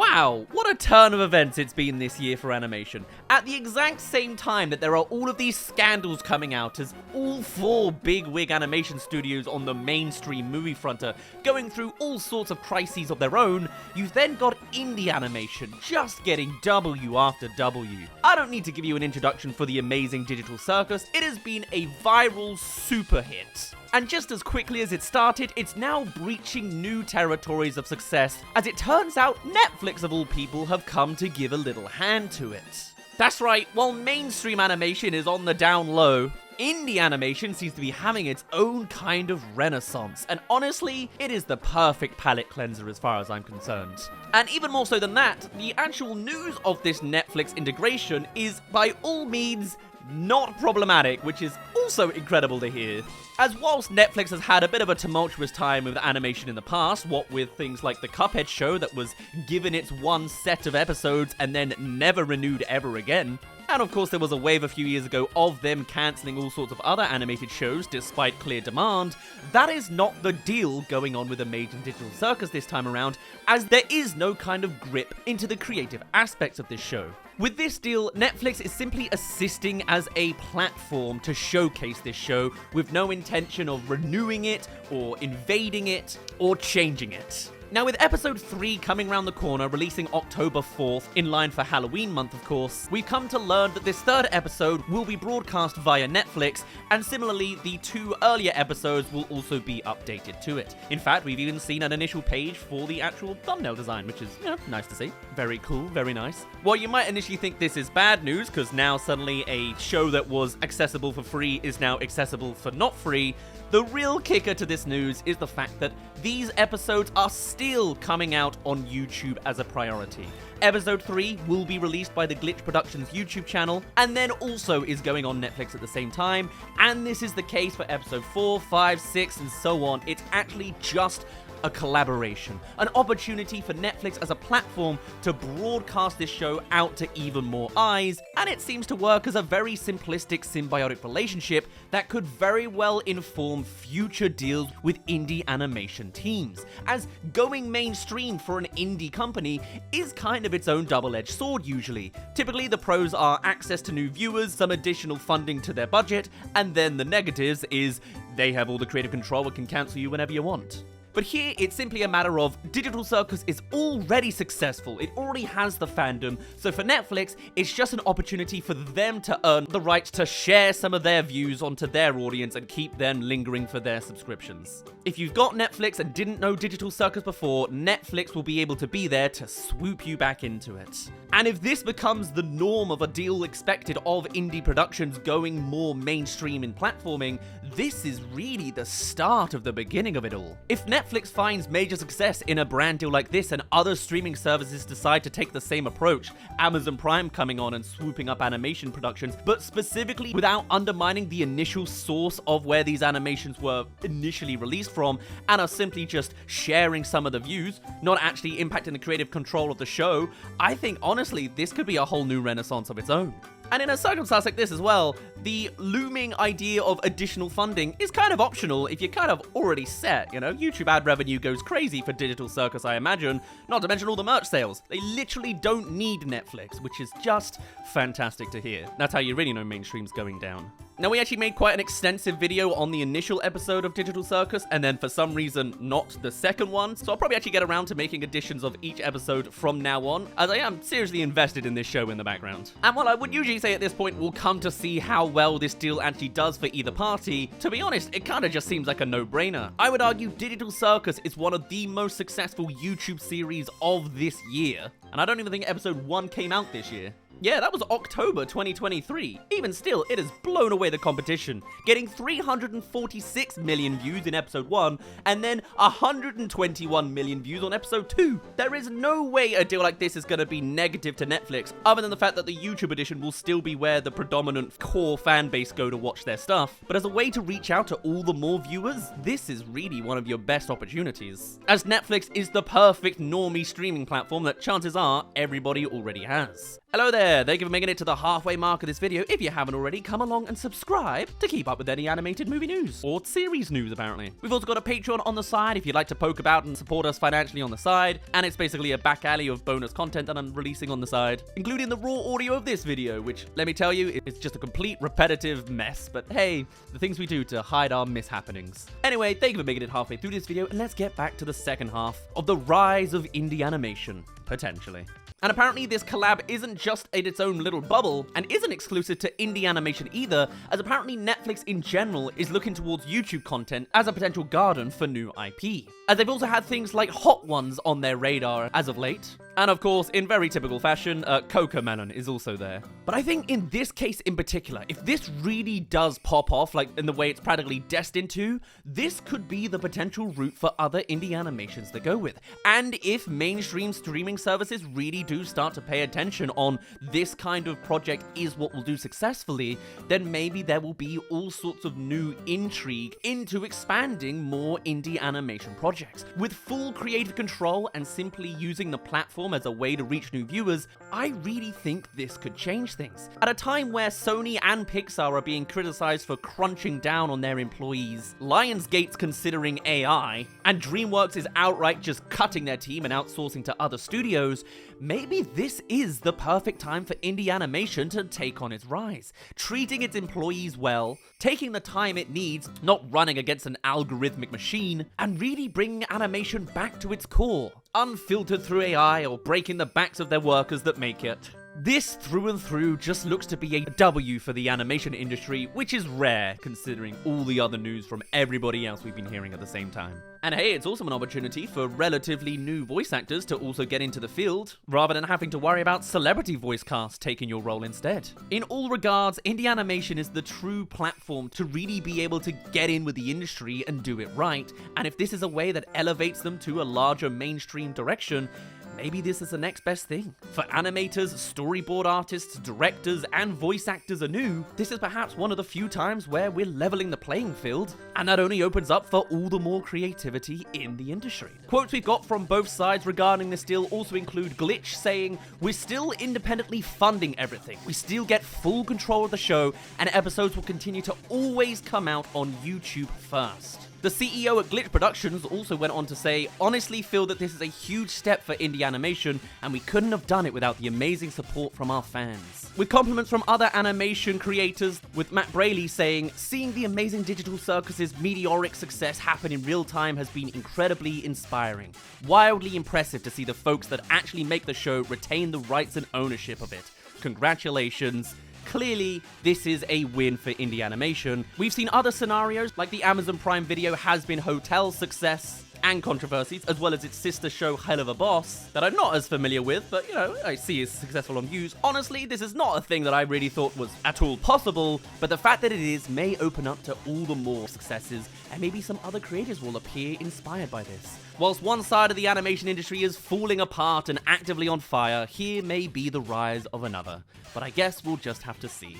Wow, what a turn of events it's been this year for animation. At the exact same time that there are all of these scandals coming out as all four big-wig animation studios on the mainstream movie front are going through all sorts of crises of their own, you've then got indie animation just getting W after W. I don't need to give you an introduction for the amazing Digital Circus, it has been a viral super hit. And just as quickly as it started, it's now breaching new territories of success, as it turns out Netflix of all people have come to give a little hand to it. That's right, while mainstream animation is on the down low, indie animation seems to be having its own kind of renaissance, and honestly, it is the perfect palate cleanser as far as I'm concerned. And even more so than that, the actual news of this Netflix integration is by all means not problematic, which is also incredible to hear. As whilst Netflix has had a bit of a tumultuous time with animation in the past, what with things like the Cuphead show that was given its one set of episodes and then never renewed ever again, and of course there was a wave a few years ago of them cancelling all sorts of other animated shows despite clear demand, that is not the deal going on with Amazing Digital Circus this time around, as there is no kind of grip into the creative aspects of this show. With this deal, Netflix is simply assisting as a platform to showcase this show with no intention of renewing it, or invading it, or changing it. Now, with episode 3 coming round the corner, releasing October 4th, in line for Halloween month of course, we've come to learn that this third episode will be broadcast via Netflix, and similarly, the 2 earlier episodes will also be updated to it. In fact, we've even seen an initial page for the actual thumbnail design, which is, nice to see. Very cool, very nice. While you might initially think this is bad news, because now suddenly a show that was accessible for free is now accessible for not free, the real kicker to this news is the fact that these episodes are still coming out on YouTube as a priority. Episode 3 will be released by the Glitch Productions YouTube channel, and then also is going on Netflix at the same time, and this is the case for episode 4, 5, 6, and so on. It's actually just a collaboration, an opportunity for Netflix as a platform to broadcast this show out to even more eyes, and it seems to work as a very simplistic symbiotic relationship that could very well inform future deals with indie animation teams, as going mainstream for an indie company is kind of its own double-edged sword usually. Typically the pros are access to new viewers, some additional funding to their budget, and then the negatives is they have all the creative control and can cancel you whenever you want. But here, it's simply a matter of Digital Circus is already successful, it already has the fandom, so for Netflix, it's just an opportunity for them to earn the right to share some of their views onto their audience and keep them lingering for their subscriptions. If you've got Netflix and didn't know Digital Circus before, Netflix will be able to be there to swoop you back into it. And if this becomes the norm of a deal expected of indie productions going more mainstream in platforming, this is really the start of the beginning of it all. If Netflix finds major success in a brand deal like this and other streaming services decide to take the same approach, Amazon Prime coming on and swooping up animation productions, but specifically without undermining the initial source of where these animations were initially released from, and are simply just sharing some of the views, not actually impacting the creative control of the show, I think honestly this could be a whole new renaissance of its own. And in a circumstance like this as well, the looming idea of additional funding is kind of optional if you're kind of already set, YouTube ad revenue goes crazy for Digital Circus, I imagine, not to mention all the merch sales. They literally don't need Netflix, which is just fantastic to hear. That's how you really know mainstream's going down. Now, we actually made quite an extensive video on the initial episode of Digital Circus, and then for some reason not the second one, so I'll probably actually get around to making editions of each episode from now on, as I am seriously invested in this show in the background. And while I would usually say at this point we'll come to see how well this deal actually does for either party, to be honest, it kinda just seems like a no-brainer. I would argue Digital Circus is one of the most successful YouTube series of this year, and I don't even think episode 1 came out this year. Yeah, that was October 2023. Even still, it has blown away the competition, getting 346 million views in episode 1, and then 121 million views on episode 2. There is no way a deal like this is going to be negative to Netflix, other than the fact that the YouTube edition will still be where the predominant core fan base go to watch their stuff. But as a way to reach out to all the more viewers, this is really one of your best opportunities, as Netflix is the perfect normie streaming platform that chances are everybody already has. Hello there, thank you for making it to the halfway mark of this video. If you haven't already, come along and subscribe to keep up with any animated movie news, or series news apparently. We've also got a Patreon on the side if you'd like to poke about and support us financially on the side, and it's basically a back alley of bonus content that I'm releasing on the side, including the raw audio of this video, which, let me tell you, it's just a complete repetitive mess, but hey, the things we do to hide our mishappenings. Anyway, thank you for making it halfway through this video, and let's get back to the second half of the rise of indie animation, potentially. And apparently this collab isn't just in its own little bubble, and isn't exclusive to indie animation either, as apparently Netflix in general is looking towards YouTube content as a potential garden for new IP. As they've also had things like Hot Ones on their radar as of late. And of course, in very typical fashion, Cocomelon is also there. But I think in this case in particular, if this really does pop off, like in the way it's practically destined to, this could be the potential route for other indie animations to go with. And if mainstream streaming services really do start to pay attention on this kind of project is what will do successfully, then maybe there will be all sorts of new intrigue into expanding more indie animation projects. With full creative control and simply using the platform as a way to reach new viewers, I really think this could change things. At a time where Sony and Pixar are being criticized for crunching down on their employees, Lionsgate's considering AI, and DreamWorks is outright just cutting their team and outsourcing to other studios, maybe this is the perfect time for indie animation to take on its rise. Treating its employees well, taking the time it needs, not running against an algorithmic machine, and really bringing animation back to its core, unfiltered through AI or breaking the backs of their workers that make it. This through and through just looks to be a W for the animation industry, which is rare considering all the other news from everybody else we've been hearing at the same time. And hey, it's also an opportunity for relatively new voice actors to also get into the field, rather than having to worry about celebrity voice casts taking your role instead. In all regards, indie animation is the true platform to really be able to get in with the industry and do it right, and if this is a way that elevates them to a larger mainstream direction, maybe this is the next best thing. For animators, storyboard artists, directors, and voice actors anew, this is perhaps one of the few times where we're leveling the playing field, and that only opens up for all the more creativity in the industry. Quotes we've got from both sides regarding this deal also include Glitch saying, "We're still independently funding everything. We still get full control of the show, and episodes will continue to always come out on YouTube first." The CEO at Glitch Productions also went on to say, "Honestly feel that this is a huge step for indie animation, and we couldn't have done it without the amazing support from our fans." With compliments from other animation creators, with Matt Braley saying, "Seeing the amazing Digital Circus's meteoric success happen in real time has been incredibly inspiring. Wildly impressive to see the folks that actually make the show retain the rights and ownership of it. Congratulations." Clearly, this is a win for indie animation. We've seen other scenarios, like the Amazon Prime Video Has Been Hotel's success and controversies, as well as its sister show Hell of a Boss, that I'm not as familiar with, but you know, I see is successful on views. Honestly, this is not a thing that I really thought was at all possible, but the fact that it is may open up to all the more successes, and maybe some other creators will appear inspired by this. Whilst one side of the animation industry is falling apart and actively on fire, here may be the rise of another. But I guess we'll just have to see.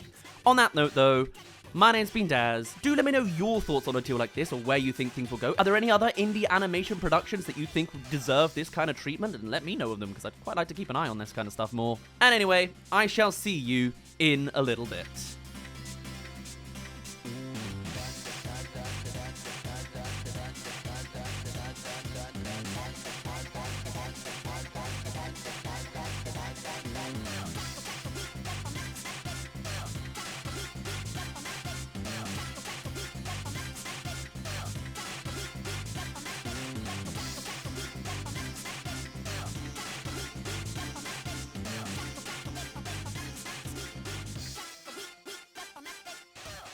On that note though, my name's been Daz. Do let me know your thoughts on a deal like this or where you think things will go. Are there any other indie animation productions that you think deserve this kind of treatment? And let me know of them, because I'd quite like to keep an eye on this kind of stuff more. And anyway, I shall see you in a little bit.